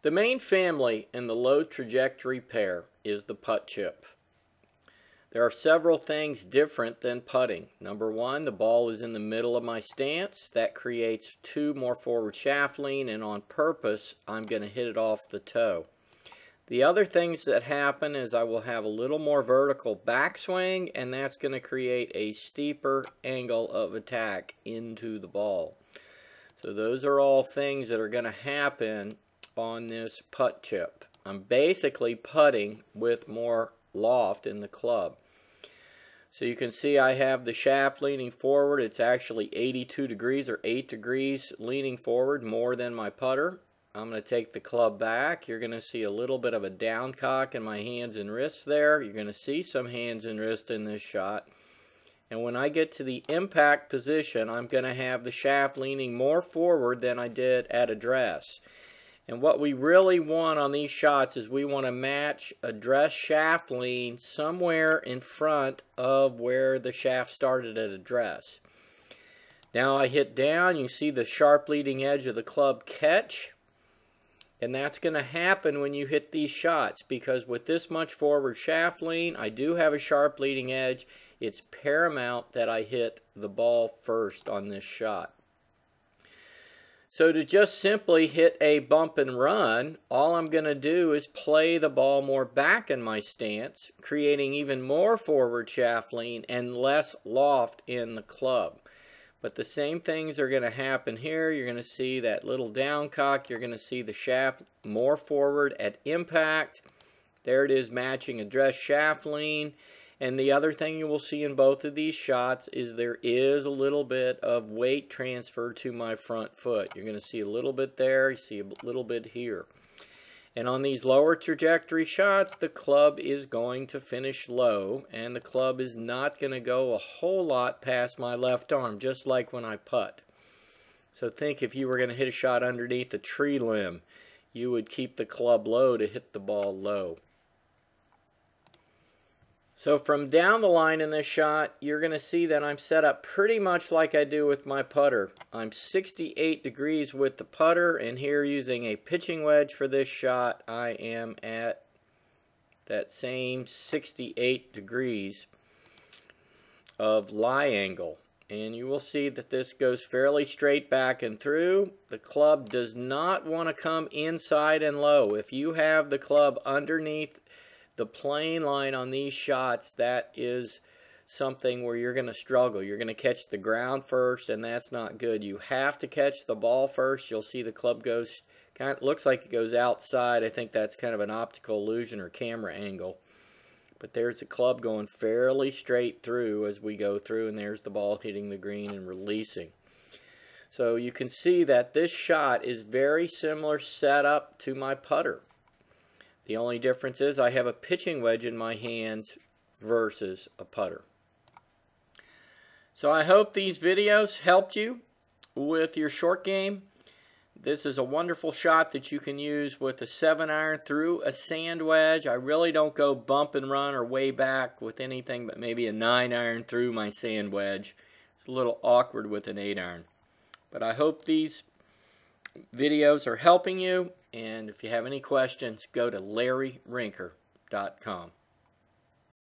The main family in the low trajectory pair is the putt chip. There are several things different than putting. Number one, the ball is in the middle of my stance. That creates two more forward shaft lean, and on purpose I'm going to hit it off the toe. The other things that happen is I will have a little more vertical backswing, and that's going to create a steeper angle of attack into the ball. So those are all things that are going to happen on this putt chip. I'm basically putting with more loft in the club. So you can see I have the shaft leaning forward. It's actually 82 degrees or 8 degrees leaning forward more than my putter. I'm going to take the club back. You're going to see a little bit of a down cock in my hands and wrists there. You're going to see some hands and wrists in this shot. And when I get to the impact position, I'm going to have the shaft leaning more forward than I did at address. And what we really want on these shots is we want to match address shaft lean somewhere in front of where the shaft started at address. Now I hit down, you see the sharp leading edge of the club catch. And that's going to happen when you hit these shots, because with this much forward shaft lean, I do have a sharp leading edge. It's paramount that I hit the ball first on this shot. So to just simply hit a bump and run, all I'm going to do is play the ball more back in my stance, creating even more forward shaft lean and less loft in the club. But the same things are going to happen here. You're going to see that little down cock. You're going to see the shaft more forward at impact. There it is, matching address shaft lean. And the other thing you will see in both of these shots is there is a little bit of weight transfer to my front foot. You're going to see a little bit there, you see a little bit here. And on these lower trajectory shots, the club is going to finish low, and the club is not going to go a whole lot past my left arm, just like when I putt. So think if you were going to hit a shot underneath a tree limb, you would keep the club low to hit the ball low. So from down the line in this shot, you're going to see that I'm set up pretty much like I do with my putter. I'm 68 degrees with the putter, and here using a pitching wedge for this shot, I am at that same 68 degrees of lie angle. And you will see that this goes fairly straight back and through. The club does not want to come inside and low. If you have the club underneath the plane line on these shots, that is something where you're going to struggle. You're going to catch the ground first, and that's not good. You have to catch the ball first. You'll see the club goes, kind of looks like it goes outside. I think that's kind of an optical illusion or camera angle. But there's the club going fairly straight through as we go through, and there's the ball hitting the green and releasing. So you can see that this shot is very similar setup to my putter. The only difference is I have a pitching wedge in my hands versus a putter. So I hope these videos helped you with your short game. This is a wonderful shot that you can use with a 7-iron through a sand wedge. I really don't go bump and run or way back with anything but maybe a 9-iron through my sand wedge. It's a little awkward with an 8-iron. But I hope these videos are helping you, and if you have any questions, go to LarryRinker.com.